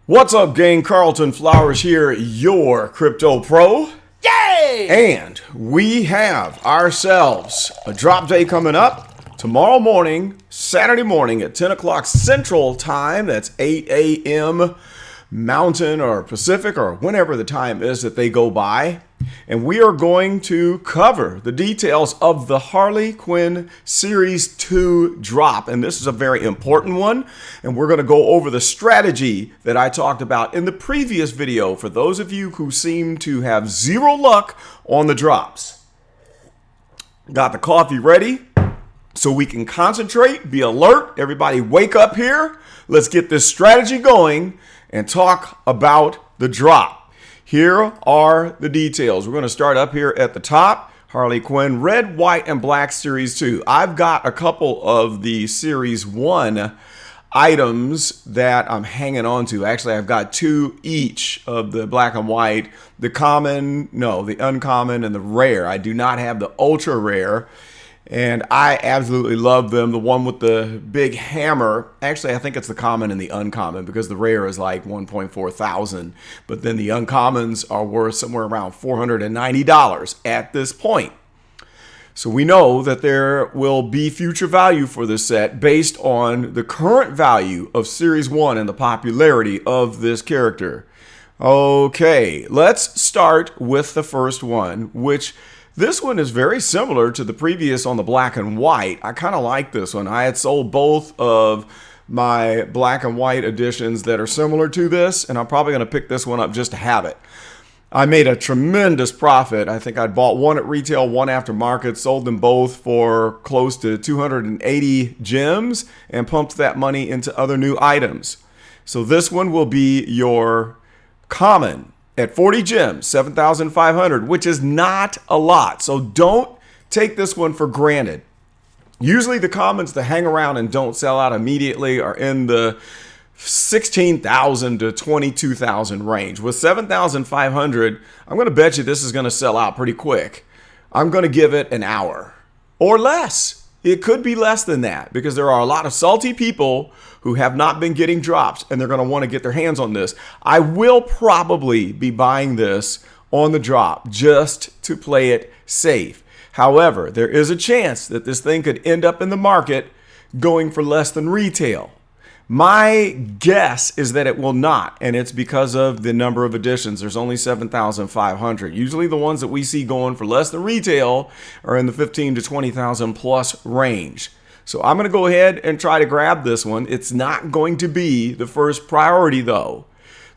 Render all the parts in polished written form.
What's up, gang? Carlton Flowers here, your crypto pro. Yay! And we have ourselves a drop day coming up tomorrow morning, Saturday morning at 10 o'clock Central Time. That's 8 a.m. Mountain or Pacific or whenever the time is that they go by. And we are going to cover the details of the Harley Quinn Series 2 drop. And this is a very important one. And we're going to go over the strategy that I talked about in the previous video for those of you who seem to have zero luck on the drops. Got the coffee ready so we can concentrate, be alert. Everybody wake up here. Let's get this strategy going and talk about the drop. Here are the details. We're going to start up here at the top. Harley Quinn Red, White, and Black Series 2. I've got a couple of the Series 1 items that I'm hanging on to. Actually, I've got two each of the black and white. The uncommon and the rare. I do not have the ultra rare. And I absolutely love them. The one with the big hammer, actually I think it's the common and the uncommon because the rare is like 1.4 thousand. But then the uncommons are worth somewhere around $490 at this point. So we know that there will be future value for this set based on the current value of Series 1 and the popularity of this character. Okay, let's start with the first one, which this one is very similar to the previous on the black and white. I kind of like this one. I had sold both of my black and white editions that are similar to this, and I'm probably going to pick this one up just to have it. I made a tremendous profit. I think I'd bought one at retail, one aftermarket, sold them both for close to 280 gems, and pumped that money into other new items. So this one will be your common. At 40 gems, 7,500, which is not a lot. So don't take this one for granted. Usually the commons that hang around and don't sell out immediately are in the 16,000 to 22,000 range. With 7,500, I'm going to bet you this is going to sell out pretty quick. I'm going to give it an hour or less. It could be less than that because there are a lot of salty people who have not been getting drops and they're going to want to get their hands on this. I will probably be buying this on the drop just to play it safe. However, there is a chance that this thing could end up in the market going for less than retail. My guess is that it will not, and it's because of the number of editions. There's only 7,500. Usually the ones that we see going for less than retail are in the 15 to 20,000 plus range. So I'm going to go ahead and try to grab this one. It's not going to be the first priority though.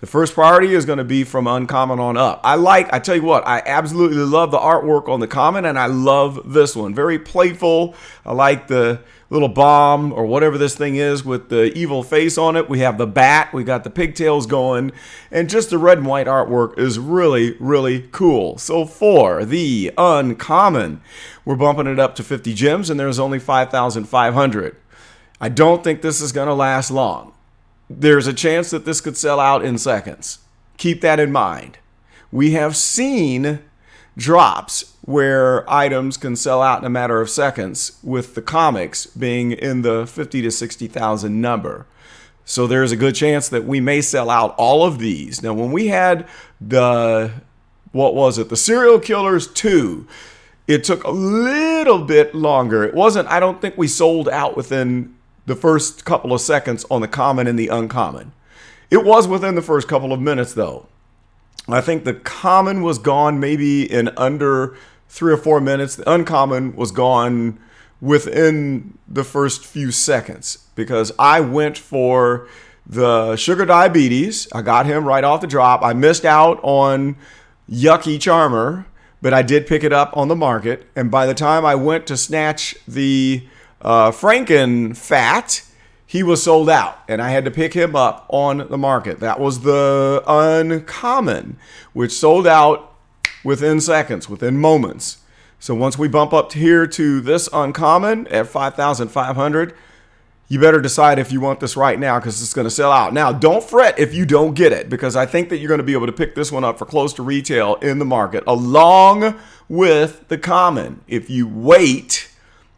The first priority is going to be from uncommon on up. I tell you what, I absolutely love the artwork on the common, and I love this one. Very playful. I like the little bomb or whatever this thing is with the evil face on it. We have the bat, we got the pigtails going, and just the red and white artwork is really, really cool. So for the uncommon, we're bumping it up to 50 gems, and there's only 5,500. I don't think this is going to last long. There's a chance that this could sell out in seconds. Keep that in mind. We have seen drops where items can sell out in a matter of seconds, with the comics being in the 50 to 60,000 number. So there's a good chance that we may sell out all of these. Now, when we had the Serial Killers 2, it took a little bit longer. I don't think we sold out within the first couple of seconds on the common and the uncommon. It was within the first couple of minutes though. I think the common was gone maybe in under 3 or 4 minutes. The uncommon was gone within the first few seconds because I went for the Sugar Diabetes. I got him right off the drop. I missed out on Yucky Charmer, but I did pick it up on the market. And by the time I went to snatch the Franken Fat, he was sold out, and I had to pick him up on the market. That was the uncommon, which sold out within seconds, within moments. So once we bump up here to this uncommon at 5,500, you better decide if you want this right now because it's going to sell out. Now, don't fret if you don't get it, because I think that you're going to be able to pick this one up for close to retail in the market along with the common if you wait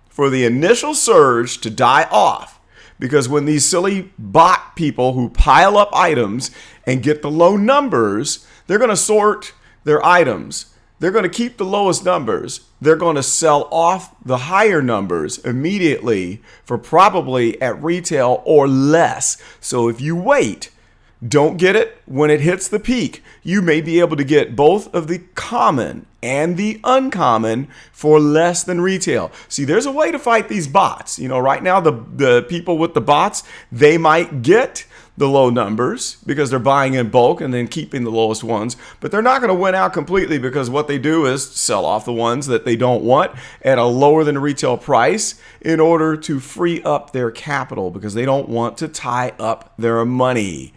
for the initial surge to die off because when these silly bot people who pile up items and get the low numbers, they're going to sort their items. They're going to keep the lowest numbers. They're going to sell off the higher numbers immediately for probably at retail or less. So if you wait, don't get it when it hits the peak, you may be able to get both of the common and the uncommon for less than retail. See, there's a way to fight these bots. You know, right now, the people with the bots, they might get the low numbers because they're buying in bulk and then keeping the lowest ones, but they're not going to win out completely, because what they do is sell off the ones that they don't want at a lower than retail price in order to free up their capital, because they don't want to tie up their money.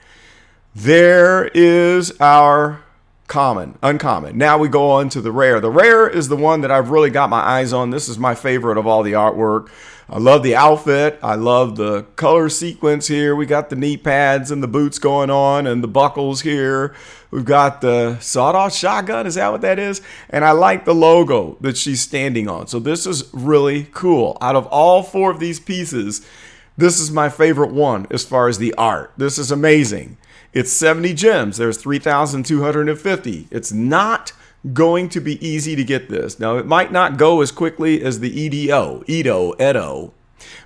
There is our uncommon. Now we go on to the rare. The rare is the one that I've really got my eyes on. This is my favorite of all the artwork. I love the outfit. I love the color sequence here. We got the knee pads and the boots going on and the buckles here. We've got the sawed-off shotgun. Is that what that is? And I like the logo that she's standing on. So this is really cool. Out of all four of these pieces, this is my favorite one as far as the art. This is amazing. It's 70 gems. There's 3,250. It's not going to be easy to get this. Now, it might not go as quickly as the Edo,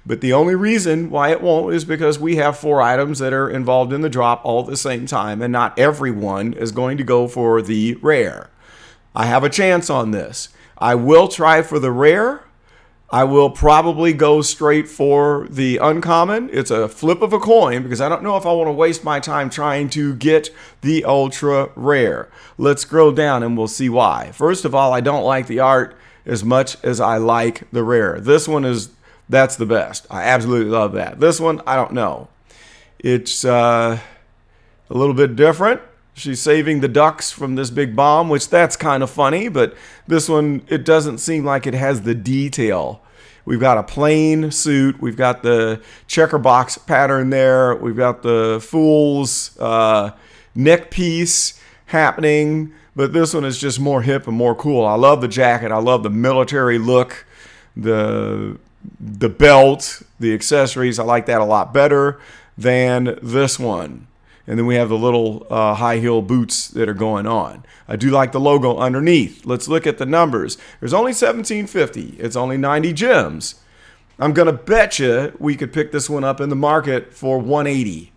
but the only reason why it won't is because we have 4 items that are involved in the drop all at the same time, and not everyone is going to go for the rare. I have a chance on this. I will try for the rare. I will probably go straight for the uncommon. It's a flip of a coin, because I don't know if I want to waste my time trying to get the ultra rare. Let's scroll down and we'll see why. First of all, I don't like the art as much as I like the rare. This one that's the best. I absolutely love that. This one, I don't know. It's a little bit different. She's saving the ducks from this big bomb, which that's kind of funny, but this one, it doesn't seem like it has the detail. We've got a plain suit. We've got the checker box pattern there. We've got the fool's neck piece happening, but this one is just more hip and more cool. I love the jacket. I love the military look, the belt, the accessories. I like that a lot better than this one. And then we have the little high heel boots that are going on. I do like the logo underneath. Let's look at the numbers. There's only 1750. It's only 90 gems. I'm going to bet you we could pick this one up in the market for 180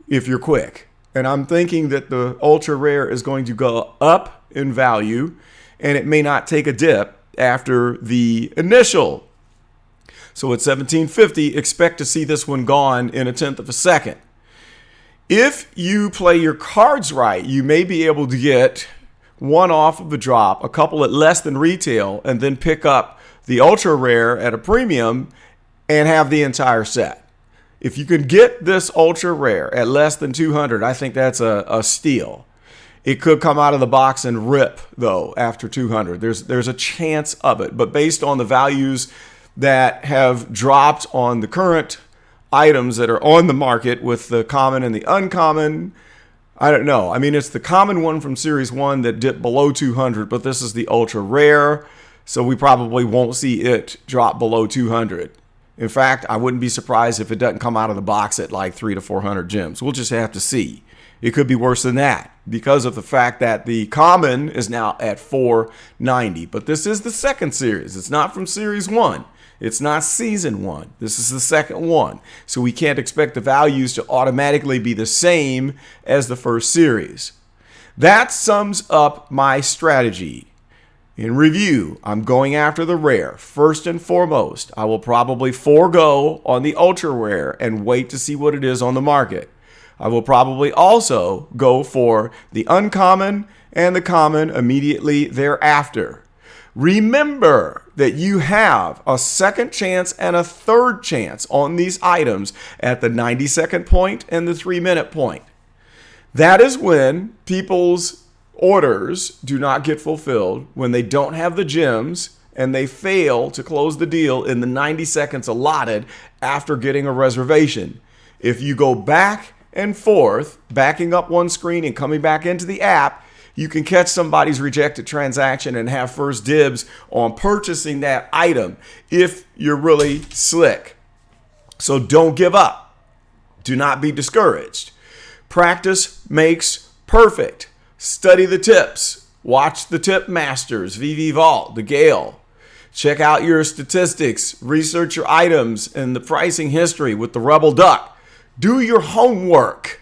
if you're quick. And I'm thinking that the ultra rare is going to go up in value, and it may not take a dip after the initial. So at 1750, expect to see this one gone in 1/10 of a second. If you play your cards right, you may be able to get one off of the drop, a couple at less than retail, and then pick up the ultra rare at a premium and have the entire set. If you can get this ultra rare at less than 200, I think that's a steal. It could come out of the box and rip, though, after 200. There's a chance of it. But based on the values that have dropped on the current items that are on the market with the common and the uncommon, I don't know. I mean, it's the common one from Series 1 that dipped below 200, but this is the ultra rare, so we probably won't see it drop below 200. In fact, I wouldn't be surprised if it doesn't come out of the box at like 300 to 400 gems. We'll just have to see. It could be worse than that because of the fact that the common is now at 490. But this is the second series. It's not from Series 1. It's not Season 1. This is the second one. So we can't expect the values to automatically be the same as the first series. That sums up my strategy. In review, I'm going after the rare. First and foremost, I will probably forego on the ultra rare and wait to see what it is on the market. I will probably also go for the uncommon and the common immediately thereafter. Remember that you have a second chance and a third chance on these items at the 90-second point and the 3-minute point. That is when people's orders do not get fulfilled, when they don't have the gems and they fail to close the deal in the 90 seconds allotted after getting a reservation. If you go back and forth, backing up one screen and coming back into the app, you can catch somebody's rejected transaction and have first dibs on purchasing that item if you're really slick. So don't give up. Do not be discouraged. Practice makes perfect. Study the tips. Watch the tip masters, VeVe Vault, the Gale. Check out your statistics. Research your items and the pricing history with the Rebel Duck. Do your homework.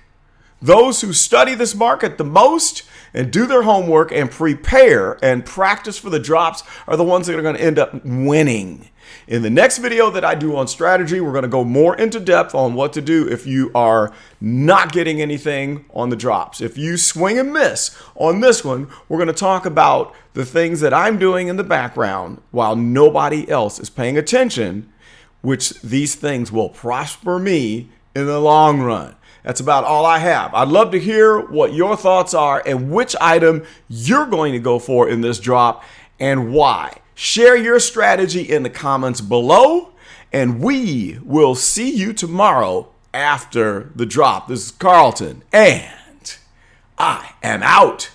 Those who study this market the most and do their homework and prepare and practice for the drops are the ones that are going to end up winning. In the next video that I do on strategy, we're going to go more into depth on what to do if you are not getting anything on the drops. If you swing and miss on this one, we're going to talk about the things that I'm doing in the background while nobody else is paying attention, which these things will prosper me in the long run. That's about all I have. I'd love to hear what your thoughts are and which item you're going to go for in this drop and why. Share your strategy in the comments below, and we will see you tomorrow after the drop. This is Carlton, and I am out.